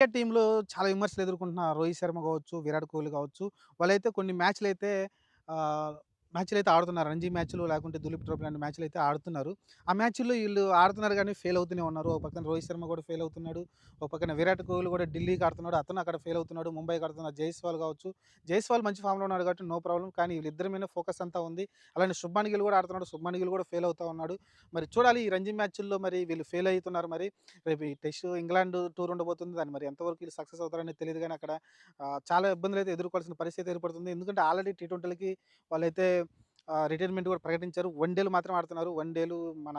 India టీమ్‌లో చాలా విమర్శలు ఎదుర్కొంటున్న రోహిత్ శర్మ కావచ్చు, విరాట్ కోహ్లీ కావచ్చు, వాళ్ళైతే కొన్ని ఆహ్, మ్యాచ్‌లైతే ఆడుతున్నారు. రంజీ మ్యాచ్‌లు లేకుంటే దులీప్ ట్రోఫీ లాంటి మ్యాచ్‌లైతే ఆడుతున్నారు. ఆ మ్యాచ్‌ల్లో ఈళ్ళు ఆడుతున్నారు గానీ ఫెయిల్ అవుతూనే ఉన్నారు. ఒక పక్కన రోహిత్ శర్మ కూడా ఫెయిల్ అవుతున్నాడు. ఒక పక్కన విరాట్ కోహ్లీ కూడా ఢిల్లీకి ఆడుతున్నాడు. అతను అక్కడ ఫెయిల్ అవుతున్నాడు. ముంబైకి ఆడుతున్న జైస్వాల్ కావచ్చు. జైస్వాల్ మంచి ఫామ్‌లో ఉన్నాడు కాబట్టి నో ప్రాబ్లమ్. కానీ వీళ్ళిద్దరి మీద ఫోకస్ అంతా ఉంది. అలానే శుభ్‌మన్ గిల్ కూడా ఆడుతున్నాడు. శుభ్‌మన్ గిల్ కూడా ఫెయిల్ అవుతా ఉన్నాడు. మరి చూడాలి ఈ రంజీ మ్యాచ్‌ల్లో మరి వీళ్ళు ఫెయిల్ అయితున్నారు మరి. రేపు ఈ టెస్ట్ ఇంగ్లాండ్ టూర్ ఉండబోతుంది. దాన్ని మరి ఎంతవరకు వీళ్ళు సక్సెస్ అవుతారనేది తెలీదు గానీ అక్కడ చాలా ఇబ్బందులైతే ఎదుర్కోవాల్సిన పరిస్థితి ఏర్పడుతుంది. ఎందుకంటే ఆల్రెడీ టీ20లకి వాళ్ళైతే రిటైర్మెంట్ కూడా ప్రకటించారు. వన్ డేలు మాత్రమే ఆడుతున్నారు. వన్ డేలు మన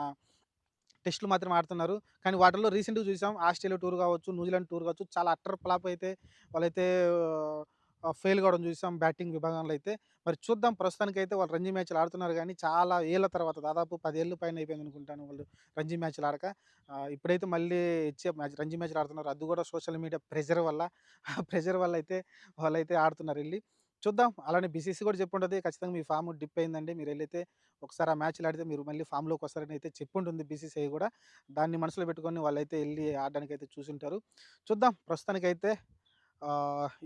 టెస్ట్‌లు మాత్రమే ఆడుతున్నారు. కానీ వాటిల్లో రీసెంట్‌గా చూసాం ఆస్ట్రేలియా టూర్ కావచ్చు, న్యూజిలాండ్ టూర్ కావచ్చు చాలా అట్టర్ ఫ్లాప్ అయితే వాళ్ళైతే ఫెయిల్ కావడం చూసాం బ్యాటింగ్ విభాగంలో అయితే. మరి చూద్దాం ప్రస్తుతానికైతే వాళ్ళు రంజీ మ్యాచ్‌లు ఆడుతున్నారు గానీ చాలా ఏళ్ల తర్వాత దాదాపు 10 ఏళ్ల పైన అయిపోయిందనుకుంటాను వాళ్ళు రంజీ మ్యాచ్‌లు ఆడక. ఇప్పుడైతే మళ్ళీ రంజీ మ్యాచ్‌లు ఆడుతున్నారు. అది కూడా సోషల్ మీడియా ప్రెషర్ వల్ల ఆ ప్రెషర్ వల్ల అయితే వాళ్ళైతే ఆడుతున్నారెళ్లి. చూద్దాం. అలానే బీసీసీ కూడా చెప్పుంటది. ఖచ్చితంగా మీ ఫార్మ్ డిప్ అయిందండి. మీరెళ్ళైతే ఒకసారి ఆ మ్యాచ్‌లు ఆడితే మీరు మళ్ళీ ఫామ్‌లోకొస్తారని అయితే చెప్పుంటుంది బీసీసీఐ గూడా. దాన్ని మనసులో పెట్టుకొని వాళ్ళైతే ఎళ్లి ఆడడానికైతే చూసుంటారు. చూద్దాం ప్రస్తుతానికైతే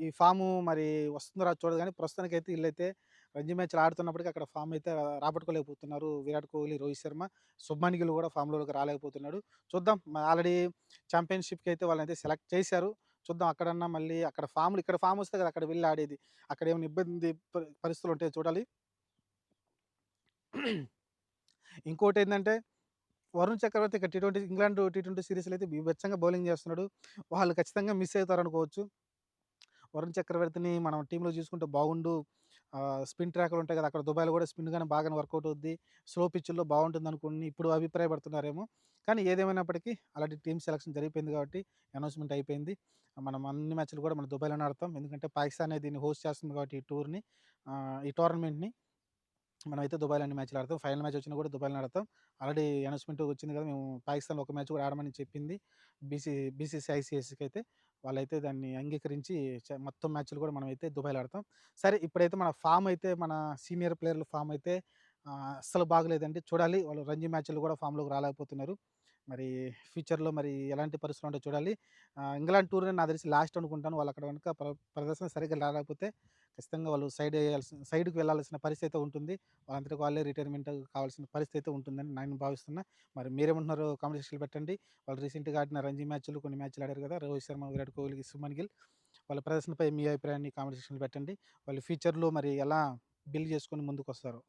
ఈ ఫాము మరి వస్తుందో రాదో చూడదు గానీ ప్రస్తుతానికైతే ఈళ్ళైతే రంజీ మ్యాచ్‌లు ఆడుతున్నప్పటికీ అక్కడ ఫామ్ అయితే రాబట్టుకోలేకపోతున్నారు. విరాట్ కోహ్లీ, రోహిత్ శర్మ, శుభ్‌మన్ గిల్ గూడా ఫామ్‌లోకి రాలేకపోతున్నాడు. చూద్దాం ఆల్రెడీ చాంపియన్‌షిప్‌కి అయితే వాళ్ళనైతే సెలెక్ట్ చేశారు. చూద్దాం అక్కడన్నా మళ్ళీ ఇక్కడ ఫామ్ వస్తే కదా అక్కడ వెళ్లి ఆడేది. అక్కడేమైనా ఇబ్బంది పరిస్థితులుంటాయో చూడాలి. ఇంకోటేందంటే వరుణ్ చక్రవర్తి ఇక టీ20 సీరీస్‌లో అయితే బీభత్సంగా బౌలింగ్ చేస్తున్నాడు. వాళ్ళు ఖచ్చితంగా మిస్ అయితారనుకోవచ్చు. వరుణ్ చక్రవర్తిని మనం టీమ్‌లో చూసుకుంటే బాగుండు. స్పిన్ ట్రాకులుంటాయి కదా! అక్కడ దుబాయ్‌లో కూడా స్పిన్ గాని బాగానే వర్కౌట్ అవుద్ది. స్లో పిచ్‌ల్లో బావుంటుందనుకోని ఇప్పుడు అభిప్రాయపడుతున్నారేమో. కానీ ఏదేమైనప్పటికీ ఆల్రెడీ టీమ్ సెలక్షన్ జరిగిపోయింది కాబట్టి అనౌన్స్‌మెంట్ అయిపోయింది. మనం అన్ని మ్యాచ్‌లు కూడా మనం దుబాయ్‌లోనే ఆడతాం. ఎందుకంటే పాకిస్తానే దీన్ని హోస్ట్ చేస్తుంది కాబట్టి ఈ టోర్నమెంట్‌ని. మనమైతే దుబాయ్‌లో అన్ని మ్యాచ్‌లు ఆడతాం. ఫైనల్ మ్యాచ్ వచ్చినా కూడా దుబాయ్‌లోనే ఆడతాం. ఆల్రెడీ అనౌన్స్‌మెంట్ వచ్చింది కదా! మేము పాకిస్తాన్‌లో ఒక మ్యాచ్ కూడా ఆడమని చెప్పింది. బీసీసీ, ఐసీసీకైతే వాళ్ళైతే దాన్ని అంగీకరించి మొత్తం మ్యాచ్‌లు కూడా మనమైతే దుబాయ్‌లో ఆడతాం. సరే ఇప్పుడైతే మన సీనియర్ ప్లేయర్ల ఫామ్ అయితే అస్సలు బాగలేదండి. చూడాలి వాళ్ళు రంజీ మ్యాచ్‌లో కూడా ఫామ్‌లోకి రాలేకపోతున్నారు. మరి ఫ్యూచర్‌లో మరి ఎలాంటి పరిస్థితులు ఉంటాయో చూడాలి. ఇంగ్లాండ్ టూర్ నాకు తెలిసి లాస్ట్ అనుకుంటాను. వాళ్ళు అక్కడ గనుక ప్రదర్శన సరిగ్గా రాలేకపోతే ఖచ్చితంగా వాళ్ళు సైడ్‌కి వెళ్ళాల్సిన పరిస్థితి అయితే ఉంటుంది. వాళ్ళంతటికి వాళ్ళే రిటైర్మెంట్ కావాల్సిన పరిస్థితి అయితే ఉంటుందని నేను భావిస్తున్నా. మరి మీరేమంటున్నారో కామెంట్ సెక్షన్‌లో పెట్టండి. వాళ్ళు రీసెంట్‌గా ఆడిన రంజీ మ్యాచ్‌లు కొన్ని మ్యాచ్‌లు ఆడారు కదా! రోహిత్ శర్మ, విరాట్ కోహ్లీ, శుభ్‌మన్ గిల్ వాళ్ళ ప్రదర్శనపై మీ అభిప్రాయాన్ని కామెంట్ సెక్షన్‌లో పెట్టండి. వాళ్ళు ఫ్యూచర్‌లో మరి ఎలా బిల్డ్ చేసుకొని ముందుకొస్తారో.